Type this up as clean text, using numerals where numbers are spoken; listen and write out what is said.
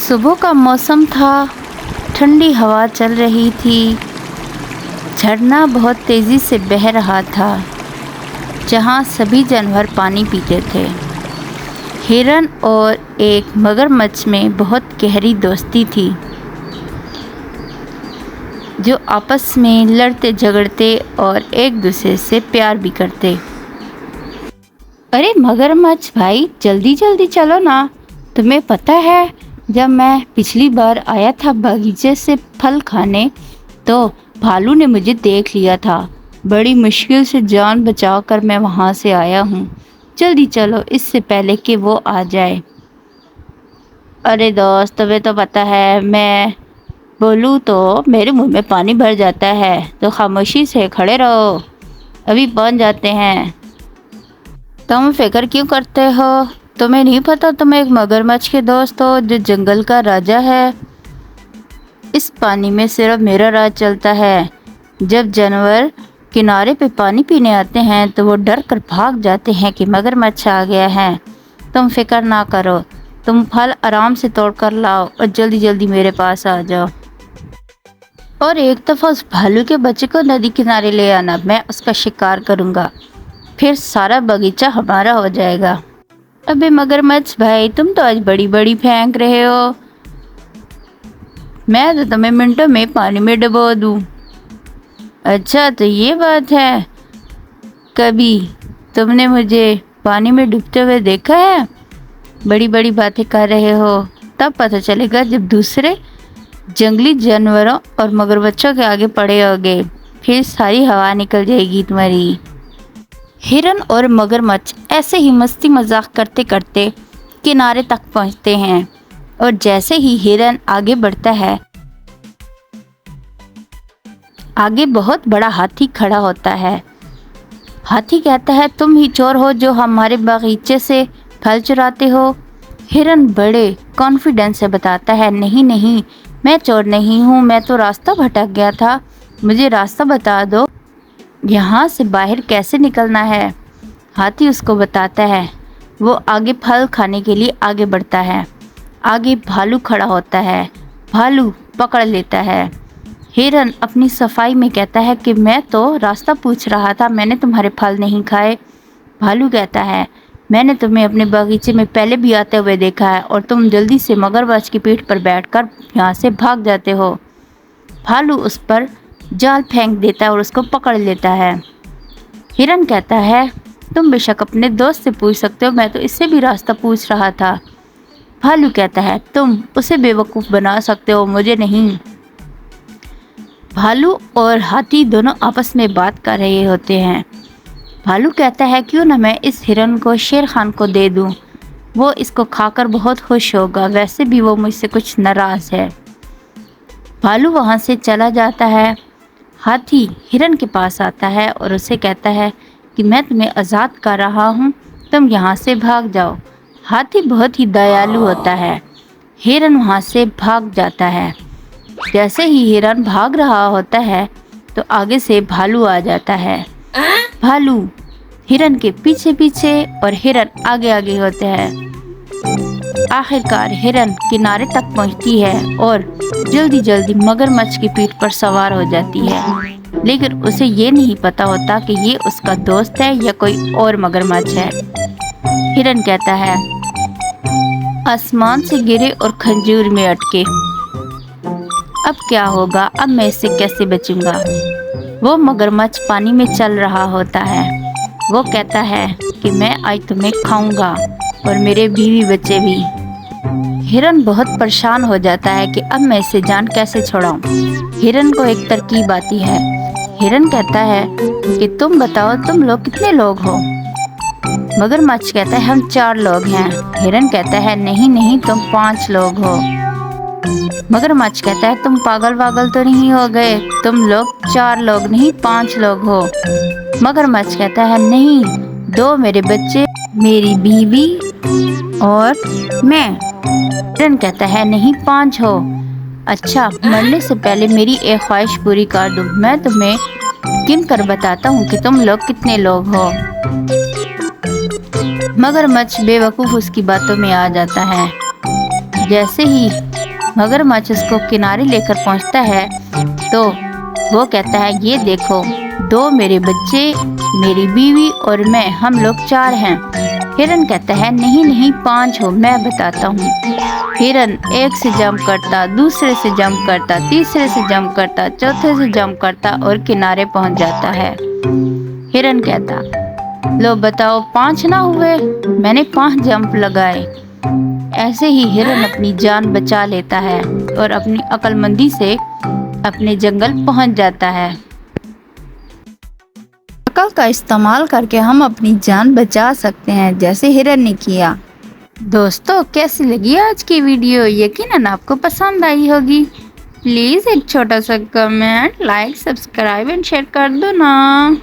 सुबह का मौसम था, ठंडी हवा चल रही थी। झरना बहुत तेज़ी से बह रहा था, जहाँ सभी जानवर पानी पीते थे। हिरन और एक मगरमच्छ में बहुत गहरी दोस्ती थी, जो आपस में लड़ते झगड़ते और एक दूसरे से प्यार भी करते। अरे मगरमच्छ भाई, जल्दी जल्दी चलो ना। तुम्हें पता है, जब मैं पिछली बार आया था बगीचे से फल खाने, तो भालू ने मुझे देख लिया था। बड़ी मुश्किल से जान बचाकर मैं वहाँ से आया हूँ। जल्दी चलो, इससे पहले कि वो आ जाए। अरे दोस्त, तुम्हें तो पता है, मैं बोलूँ तो मेरे मुंह में पानी भर जाता है, तो खामोशी से खड़े रहो, अभी पहुँच जाते हैं। तुम फिक्र क्यों करते हो? तुम्हें नहीं पता तुम एक मगरमच्छ के दोस्त हो जो जंगल का राजा है। इस पानी में सिर्फ मेरा राज चलता है। जब जानवर किनारे पे पानी पीने आते हैं तो वो डर कर भाग जाते हैं कि मगरमच्छ आ गया है। तुम फिक्र ना करो, तुम फल आराम से तोड़ कर लाओ और जल्दी जल्दी मेरे पास आ जाओ। और एक दफ़ा उस भालू के बच्चे को नदी किनारे ले आना, मैं उसका शिकार करूँगा, फिर सारा बगीचा हमारा हो जाएगा। अबे मगरमच्छ भाई, तुम तो आज बड़ी बड़ी फेंक रहे हो। मैं तो तुम्हें मिनटों में पानी में डुबो दूँ। अच्छा, तो ये बात है। कभी तुमने मुझे पानी में डूबते हुए देखा है? बड़ी बड़ी बातें कर रहे हो। तब पता चलेगा जब दूसरे जंगली जानवरों और मगरमच्छों के आगे पड़े होगे, फिर सारी हवा निकल जाएगी तुम्हारी। हिरन और मगरमच्छ ऐसे ही मस्ती मजाक करते करते किनारे तक पहुंचते हैं, और जैसे ही हिरन आगे बढ़ता है, आगे बहुत बड़ा हाथी खड़ा होता है। हाथी कहता है, तुम ही चोर हो जो हमारे बगीचे से फल चुराते हो। हिरन बड़े कॉन्फिडेंस से बताता है, नहीं नहीं, मैं चोर नहीं हूँ, मैं तो रास्ता भटक गया था, मुझे रास्ता बता दो, यहाँ से बाहर कैसे निकलना है। हाथी उसको बताता है। वो आगे फल खाने के लिए आगे बढ़ता है। आगे भालू खड़ा होता है, भालू पकड़ लेता है। हिरन अपनी सफाई में कहता है कि मैं तो रास्ता पूछ रहा था, मैंने तुम्हारे फल नहीं खाए। भालू कहता है, मैंने तुम्हें अपने बगीचे में पहले भी आते हुए देखा है, और तुम जल्दी से मगरमच्छ की पीठ पर बैठकर यहाँ से भाग जाते हो। भालू उस पर जाल फेंक देता है और उसको पकड़ लेता है। हिरन कहता है, तुम बेशक अपने दोस्त से पूछ सकते हो, मैं तो इससे भी रास्ता पूछ रहा था। भालू कहता है, तुम उसे बेवकूफ़ बना सकते हो, मुझे नहीं। भालू और हाथी दोनों आपस में बात कर रहे होते हैं। भालू कहता है, क्यों ना मैं इस हिरन को शेर खान को दे दूं, वो इसको खाकर बहुत खुश होगा, वैसे भी वो मुझसे कुछ नाराज़ है। भालू वहाँ से चला जाता है। हाथी हिरन के पास आता है और उसे कहता है कि मैं तुम्हें आज़ाद कर रहा हूँ, तुम यहाँ से भाग जाओ। हाथी बहुत ही दयालु होता है। हिरन वहाँ से भाग जाता है। जैसे ही हिरन भाग रहा होता है तो आगे से भालू आ जाता है। भालू हिरन के पीछे पीछे और हिरन आगे आगे होते हैं। आखिरकार हिरन किनारे तक पहुंचती है और जल्दी जल्दी मगरमच्छ की पीठ पर सवार हो जाती है, लेकिन उसे ये नहीं पता होता कि ये उसका दोस्त है या कोई और मगरमच्छ है। हिरन कहता है, आसमान से गिरे और खंजूर में अटके, अब क्या होगा, अब मैं इससे कैसे बचूंगा। वो मगरमच्छ पानी में चल रहा होता है। वो कहता है कि मैं आज तुम्हें खाऊंगा और मेरे बीवी बच्चे भी। हिरन बहुत परेशान हो जाता है कि अब मैं इसे जान कैसे छुड़ाऊं। हिरन को एक तरकीब आती है। हिरन कहता है कि तुम बताओ, तुम लोग कितने लोग हो। मगरमच्छ कहता है, हम 4 लोग हैं। हिरन कहता है, नहीं नहीं, तुम 5 लोग हो। मगरमच्छ कहता है, तुम पागल वागल तो नहीं हो गए, तुम लोग 4 लोग नहीं 5 लोग हो। मगरमच्छ कहता है, नहीं, 2 मेरे बच्चे, मेरी बीवी और मैं। हिरन कहता है, नहीं, 5 हो। अच्छा, मरने से पहले मेरी एक ख्वाहिश पूरी कर दो, मैं तुम्हें गिन कर बताता हूँ कि तुम लोग कितने लोग हो। मगरमच्छ बेवकूफ़ उसकी बातों में आ जाता है। जैसे ही मगरमच्छ उसको किनारे लेकर पहुंचता है तो वो कहता है, ये देखो, 2 मेरे बच्चे, मेरी बीवी और मैं, हम लोग 4 हैं। हिरन कहता है, नहीं नहीं 5 हो, मैं बताता हूँ। हिरन एक से जंप करता, दूसरे से जंप करता, तीसरे से जंप करता, चौथे से जंप करता और किनारे पहुंच जाता है। हिरन कहता, लो बताओ 5 ना हुए, मैंने 5 जंप लगाए। ऐसे ही हिरन अपनी जान बचा लेता है और अपनी अक्लमंदी से अपने जंगल पहुंच जाता है। अकल का इस्तेमाल करके हम अपनी जान बचा सकते हैं, जैसे हिरन ने किया। दोस्तों, कैसी लगी आज की वीडियो? यकीनन आपको पसंद आई होगी। प्लीज़ एक छोटा सा comment, like, subscribe and share कर दो ना।